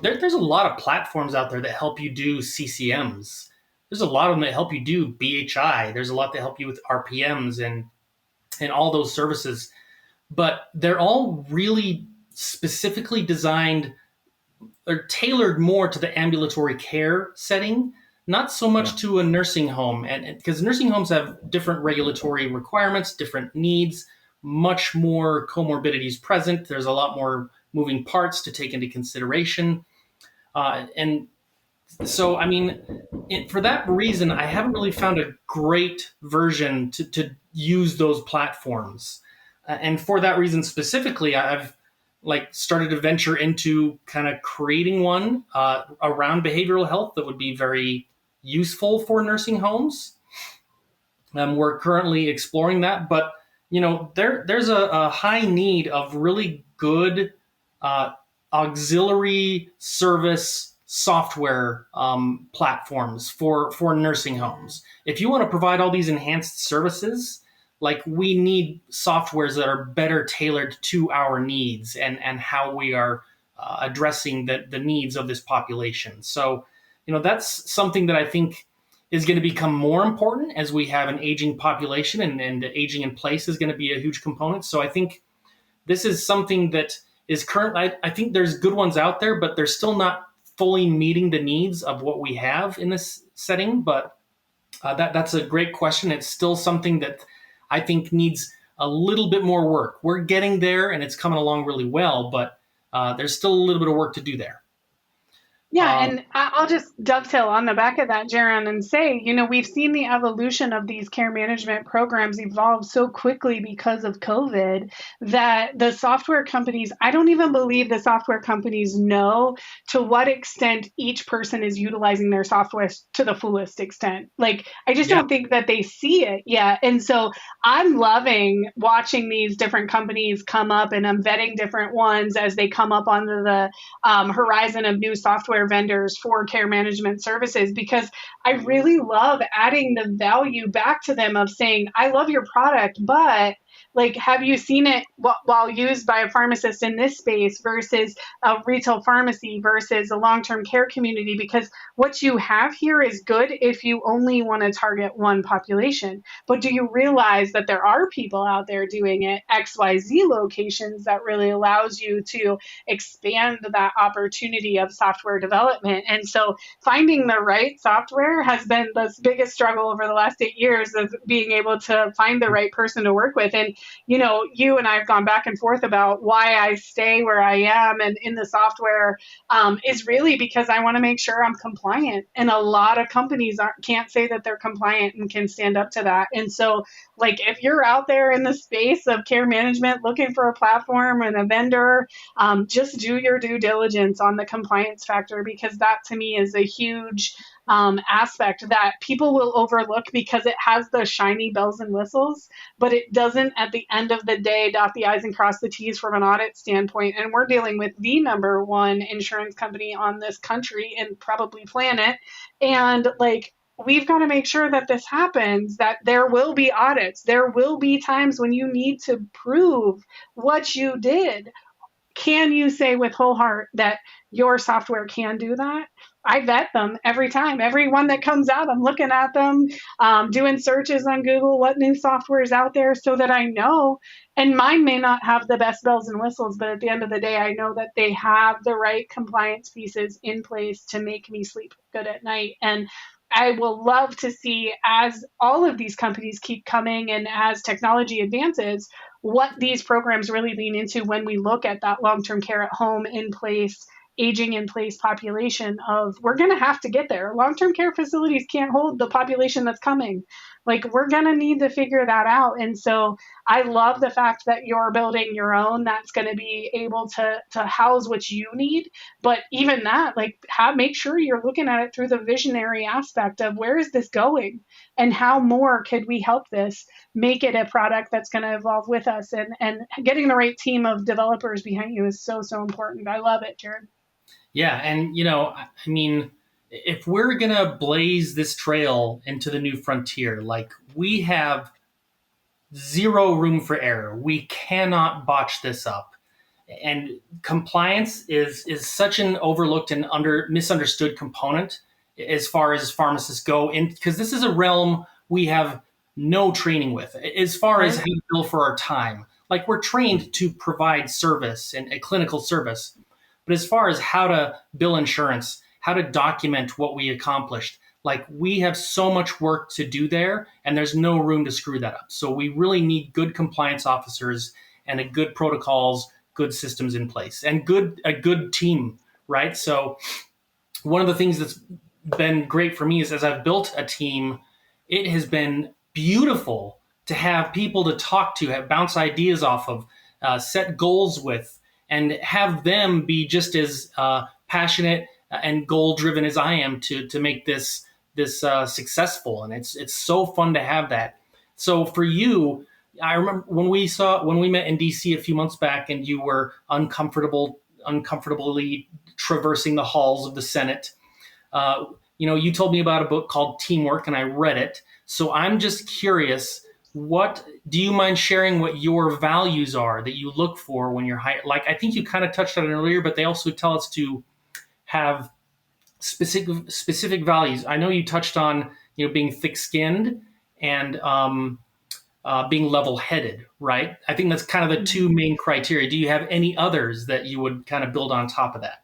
there's a lot of platforms out there that help you do CCMs. There's a lot of them that help you do BHI. There's a lot that help you with RPMs and all those services, but they're all really specifically designed or tailored more to the ambulatory care setting, not so much to a nursing home. And because nursing homes have different regulatory requirements, different needs, much more comorbidities present. There's a lot more moving parts to take into consideration. And so, I mean, for that reason, I haven't really found a great version to use those platforms. And for that reason specifically, I've started to venture into kind of creating one around behavioral health that would be very useful for nursing homes. We're currently exploring that, but there's a high need of really good auxiliary service software platforms for nursing homes. If you want to provide all these enhanced services, we need softwares that are better tailored to our needs and how we are addressing the needs of this population. So, that's something that I think is going to become more important as we have an aging population, and aging in place is going to be a huge component. So I think this is something that is current. I think there's good ones out there, but they're still not fully meeting the needs of what we have in this setting. But that's a great question. It's still something that I think needs a little bit more work. We're getting there, and it's coming along really well, but there's still a little bit of work to do there. Yeah, and I'll just dovetail on the back of that, Jaron, and say, we've seen the evolution of these care management programs evolve so quickly because of COVID that the software companies, I don't even believe the software companies know to what extent each person is utilizing their software to the fullest extent. Like, I just don't think that they see it yet. And so I'm loving watching these different companies come up, and I'm vetting different ones as they come up onto the horizon of new software vendors for care management services, because I really love adding the value back to them of saying, I love your product, but like, have you seen it while used by a pharmacist in this space versus a retail pharmacy versus a long-term care community? Because what you have here is good if you only want to target one population. But do you realize that there are people out there doing it XYZ locations that really allows you to expand that opportunity of software development? And so finding the right software has been the biggest struggle over the last 8 years of being able to find the right person to work with. And you and I have gone back and forth about why I stay where I am and in the software is really because I want to make sure I'm compliant. And a lot of companies can't say that they're compliant and can stand up to that. And so, like, if you're out there in the space of care management looking for a platform and a vendor, just do your due diligence on the compliance factor, because that to me is a huge aspect that people will overlook because it has the shiny bells and whistles, but it doesn't at the end of the day dot the I's and cross the T's from an audit standpoint. And we're dealing with the number one insurance company on this country and probably planet. And like, we've got to make sure that this happens, that there will be audits. There will be times when you need to prove what you did. Can you say with whole heart that your software can do that? I vet them every time. Every one that comes out, I'm looking at them, doing searches on Google, what new software is out there, so that I know. And mine may not have the best bells and whistles, but at the end of the day, I know that they have the right compliance pieces in place to make me sleep good at night. And I will love to see, as all of these companies keep coming and as technology advances, what these programs really lean into when we look at that long-term care at home in place, aging in place population of, we're going to have to get there. Long-term care facilities can't hold the population that's coming. Like, we're going to need to figure that out. And so I love the fact that you're building your own that's going to be able to house what you need. But even that, like, make sure you're looking at it through the visionary aspect of, where is this going and how more could we help this make it a product that's going to evolve with us? And getting the right team of developers behind you is so, so important. I love it, Jared. Yeah. And, I mean, if we're going to blaze this trail into the new frontier, like, we have zero room for error. We cannot botch this up. And compliance is such an overlooked and misunderstood component as far as pharmacists go, and because this is a realm we have no training with, as far as how to bill for our time. Like, we're trained to provide service and a clinical service, but as far as how to bill insurance, how to document what we accomplished, like, we have so much work to do there, and there's no room to screw that up. So we really need good compliance officers and a good protocols, good systems in place, and a good team, right? So one of the things that's been great for me is, as I've built a team, it has been beautiful to have people to talk to, have bounce ideas off of, set goals with, and have them be just as passionate and goal driven as I am to make this successful. And it's so fun to have that. So for you, I remember when we met in DC a few months back, and you were uncomfortably traversing the halls of the Senate. You told me about a book called Teamwork, and I read it. So I'm just curious, what do you mind sharing what your values are that you look for when you're hired? Like, I think you kind of touched on it earlier, but they also tell us to have specific values. I know you touched on, being thick-skinned and being level-headed, right? I think that's kind of the two main criteria. Do you have any others that you would kind of build on top of that?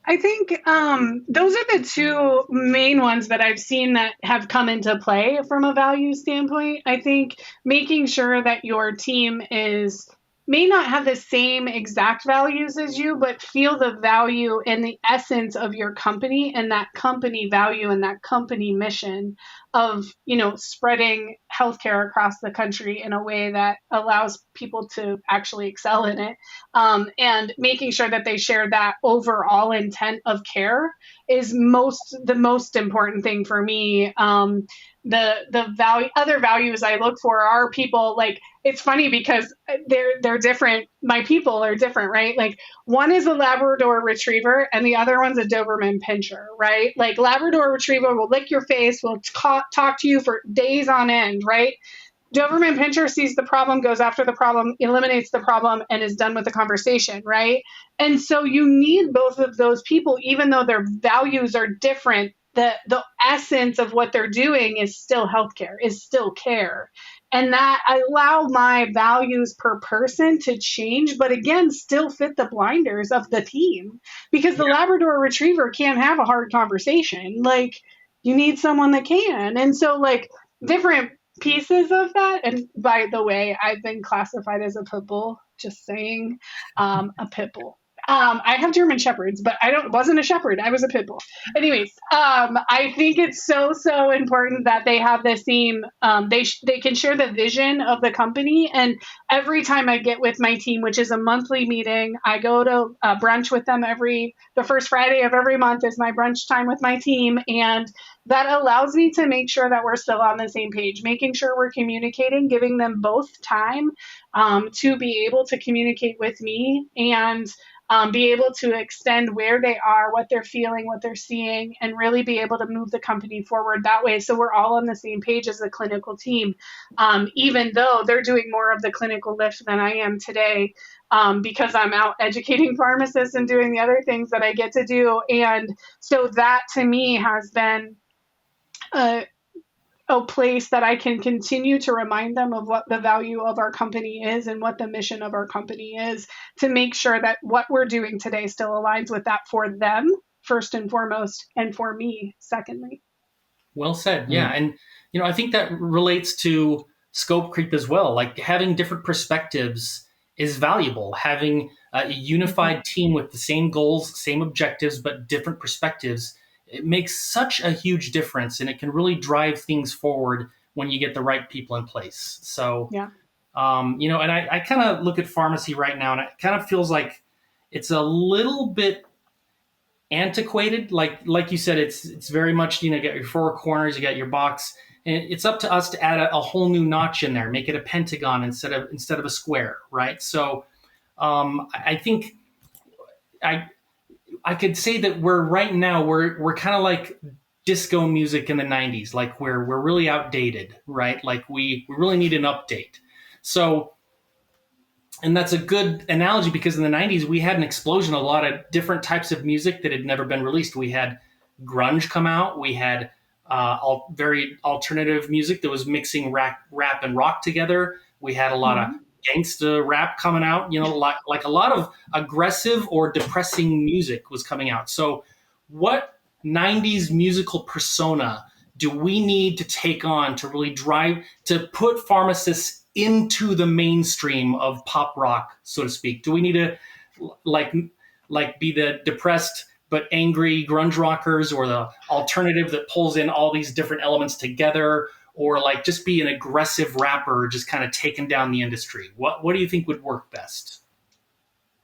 I think those are the two main ones that I've seen that have come into play from a value standpoint. I think making sure that your team is may not have the same exact values as you, but feel the value and the essence of your company and that company value and that company mission of, spreading healthcare across the country in a way that allows people to actually excel in it, and making sure that they share that overall intent of care is the most important thing for me. Other values I look for are people like, it's funny because they're different. My people are different, right? Like one is a Labrador Retriever and the other one's a Doberman Pinscher, right? Like Labrador Retriever will lick your face, will talk to you for days on end, right? Doberman Pinscher sees the problem, goes after the problem, eliminates the problem, and is done with the conversation, right? And so you need both of those people, even though their values are different. The essence of what they're doing is still healthcare, is still care. And that I allow my values per person to change, but again, still fit the blinders of the team. Because the Labrador Retriever can't have a hard conversation. Like, you need someone that can. And so, like, different pieces of that. And by the way, I've been classified as a pit bull, just saying, a pit bull. I have German Shepherds, but wasn't a Shepherd. I was a pit bull. Anyways, I think it's so important that they have the same. They can share the vision of the company. And every time I get with my team, which is a monthly meeting, I go to brunch with them the first Friday of every month is my brunch time with my team, and that allows me to make sure that we're still on the same page, making sure we're communicating, giving them both time to be able to communicate with me and be able to extend where they are, what they're feeling, what they're seeing, and really be able to move the company forward that way. So we're all on the same page as a clinical team, even though they're doing more of the clinical lift than I am today, because I'm out educating pharmacists and doing the other things that I get to do. And so that to me has been a place that I can continue to remind them of what the value of our company is and what the mission of our company is, to make sure that what we're doing today still aligns with that for them, first and foremost, and for me, secondly. Well said. Yeah. And, I think that relates to scope creep as well. Like having different perspectives is valuable. Having a unified team with the same goals, same objectives, but different perspectives, it makes such a huge difference, and it can really drive things forward when you get the right people in place. So, Yeah. And I kind of look at pharmacy right now, and it kind of feels like it's a little bit antiquated. Like you said, it's very much, you get your four corners, you got your box, and it's up to us to add a whole new notch in there, make it a pentagon instead of a square, right? So I think I could say that we're kind of like disco music in the 90s. Like we're really outdated, right? Like we really need an update. So, and that's a good analogy because in the 90s we had an explosion, a lot of different types of music that had never been released. We had grunge come out. We had very alternative music that was mixing rap and rock together. We had a lot of gangsta rap coming out, like a lot of aggressive or depressing music was coming out. So what 90s musical persona do we need to take on to really to put pharmacists into the mainstream of pop rock, so to speak? Do we need to like be the depressed but angry grunge rockers, or the alternative that pulls in all these different elements together, or like just be an aggressive rapper just kind of taking down the industry? What do you think would work best?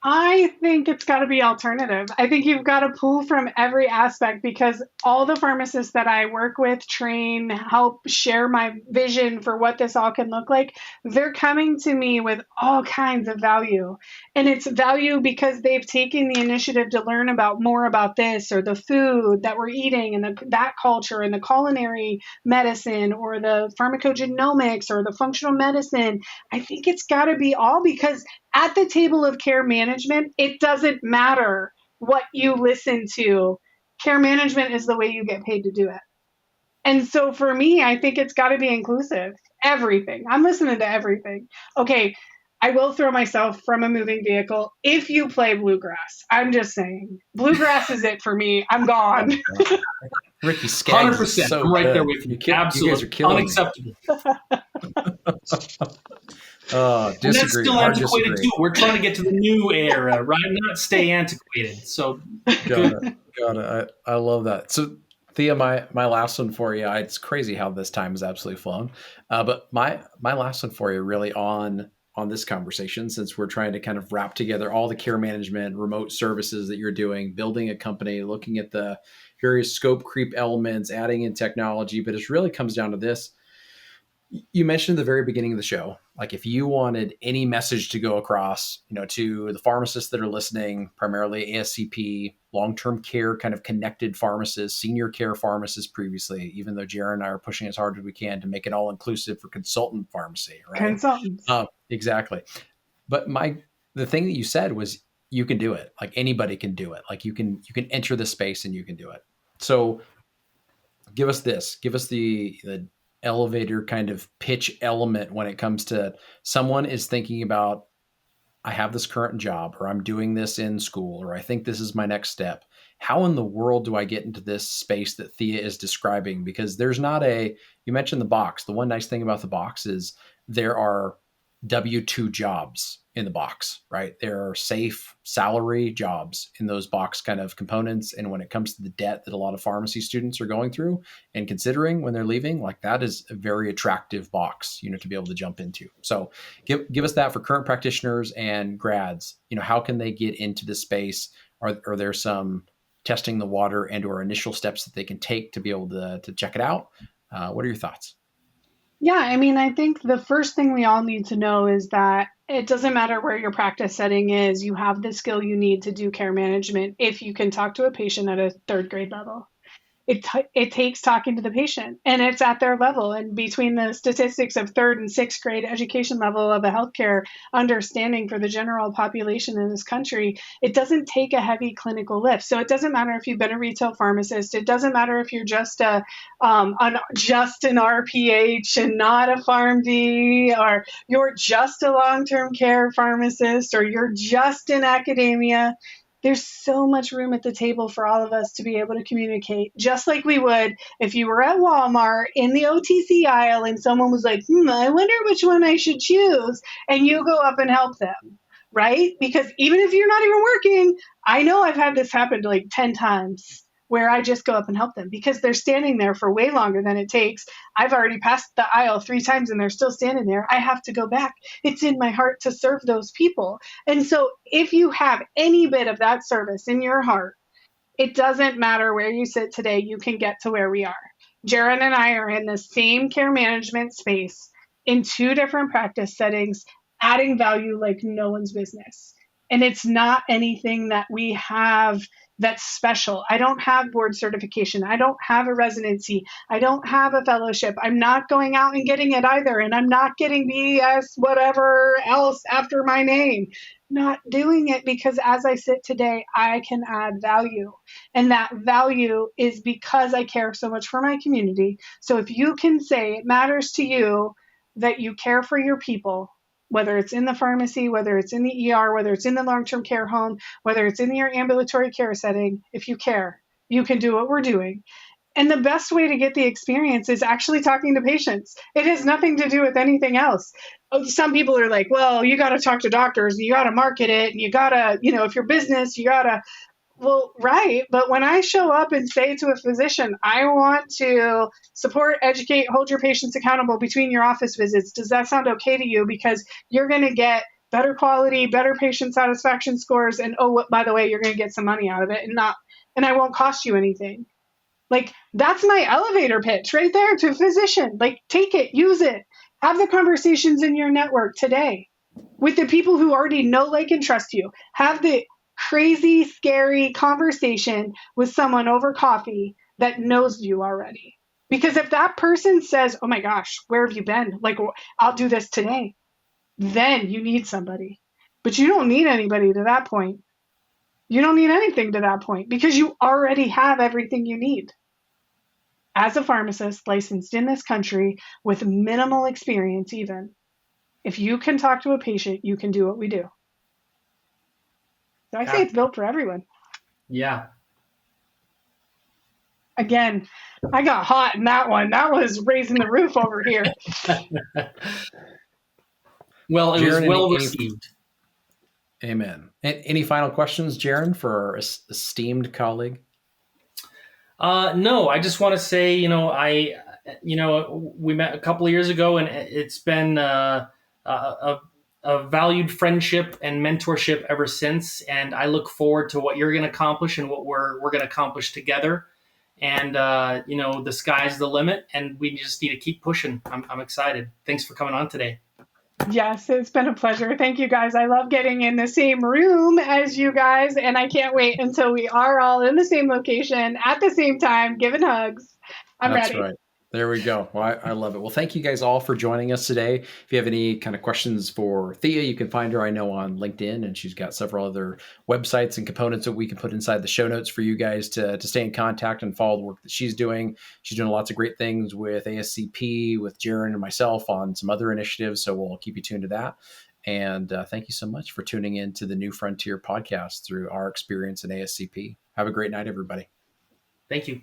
I think it's got to be alternative. I think you've got to pull from every aspect, because all the pharmacists that I work with, train, help share my vision for what this all can look like, they're coming to me with all kinds of value. And it's value because they've taken the initiative to learn more about this, or the food that we're eating, and that culture, and the culinary medicine, or the pharmacogenomics, or the functional medicine. I think it's got to be all, because at the table of care management, it doesn't matter what you listen to. Care management is the way you get paid to do it. And so for me, I think it's got to be inclusive. Everything. I'm listening to everything. Okay, I will throw myself from a moving vehicle if you play bluegrass. I'm just saying. Bluegrass is it for me. I'm gone. Oh, Ricky Skaggs is 100%. so I'm right good. there with you. You guys are Absolutely killing unacceptable. And that's Disagree. still Hard antiquated disagree. too. We're trying to get to the new era, right? Not stay antiquated. So Got it. I love that. So Thea, my last one for you. It's crazy how this time has absolutely flown. But my last one for you, really on this conversation, since we're trying to kind of wrap together all the care management, remote services that you're doing, building a company, looking at the various scope creep elements, adding in technology. But it really comes down to this. You mentioned at the very beginning of the show, like if you wanted any message to go across, to the pharmacists that are listening, primarily ASCP, long-term care kind of connected pharmacists, senior care pharmacists previously, even though Jaron and I are pushing as hard as we can to make it all inclusive for consultant pharmacy, right? Consultants. Exactly. But the thing that you said was you can do it. Like anybody can do it. Like you can enter the space and you can do it. So give us this. Give us the elevator kind of pitch element when it comes to someone is thinking about, I have this current job, or I'm doing this in school, or I think this is my next step. How in the world do I get into this space that Thea is describing? Because there's not you mentioned the box. The one nice thing about the box is there are W-2 jobs in the box, right? There are safe salary jobs in those box kind of components. And when it comes to the debt that a lot of pharmacy students are going through and considering when they're leaving, like that is a very attractive box, to be able to jump into. So give us that for current practitioners and grads. How can they get into this space? Are there some testing the water and or initial steps that they can take to be able to check it out? What are your thoughts? Yeah, I mean, I think the first thing we all need to know is that it doesn't matter where your practice setting is, you have the skill you need to do care management if you can talk to a patient at a third grade level. It takes talking to the patient, and it's at their level. And between the statistics of third and sixth grade education level of a healthcare understanding for the general population in this country, it doesn't take a heavy clinical lift. So it doesn't matter if you've been a retail pharmacist. It doesn't matter if you're just just an RPH and not a PharmD, or you're just a long-term care pharmacist, or you're just in academia. There's so much room at the table for all of us to be able to communicate, just like we would if you were at Walmart in the OTC aisle and someone was like, I wonder which one I should choose. And you go up and help them, right? Because even if you're not even working, I know I've had this happen like 10 times where I just go up and help them because they're standing there for way longer than it takes. I've already passed the aisle 3 times and they're still standing there. I have to go back. It's in my heart to serve those people. And so if you have any bit of that service in your heart, it doesn't matter where you sit today, you can get to where we are. Jaron and I are in the same care management space in 2 different practice settings, adding value like no one's business. And it's not anything that we have that's special. I don't have board certification. I don't have a residency. I don't have a fellowship. I'm not going out and getting it either. And I'm not getting BS whatever else after my name. Not doing it because as I sit today, I can add value. And that value is because I care so much for my community. So if you can say it matters to you that you care for your people, whether it's in the pharmacy, whether it's in the ER, whether it's in the long-term care home, whether it's in your ambulatory care setting, if you care, you can do what we're doing. And the best way to get the experience is actually talking to patients. It has nothing to do with anything else. Some people are like, well, you got to talk to doctors, and you got to market it, and you got to, if you're business, you got to. Well, right. But when I show up and say to a physician, I want to support, educate, hold your patients accountable between your office visits, does that sound okay to you? Because you're going to get better quality, better patient satisfaction scores. And oh, by the way, you're going to get some money out of it and I won't cost you anything. Like that's my elevator pitch right there to a physician. Like take it, use it, have the conversations in your network today with the people who already know, like, and trust you. Have the crazy, scary conversation with someone over coffee that knows you already. Because if that person says, oh my gosh, where have you been? Like, I'll do this today. Then you need somebody. But you don't need anybody to that point. You don't need anything to that point because you already have everything you need. As a pharmacist licensed in this country with minimal experience even, If you can talk to a patient, you can do what we do. So I say it's built for everyone. Yeah. Again, I got hot in that one. That was raising the roof over here. Well, it was Jaron, well received. Amen. Any final questions, Jaron, for our esteemed colleague? No, I just want to say, we met a couple of years ago, and it's been a valued friendship and mentorship ever since. And I look forward to what you're going to accomplish and what we're going to accomplish together. And the sky's the limit, and we just need to keep pushing. I'm excited. Thanks for coming on today. Yes, it's been a pleasure. Thank you guys. I love getting in the same room as you guys, and I can't wait until we are all in the same location at the same time, giving hugs. I'm That's ready. right. There we go. Well, I love it. Well, thank you guys all for joining us today. If you have any kind of questions for Thea, you can find her, I know, on LinkedIn, and she's got several other websites and components that we can put inside the show notes for you guys to stay in contact and follow the work that she's doing. She's doing lots of great things with ASCP, with Jaron and myself on some other initiatives, so we'll keep you tuned to that. And thank you so much for tuning in to the New Frontier podcast through our experience in ASCP. Have a great night, everybody. Thank you.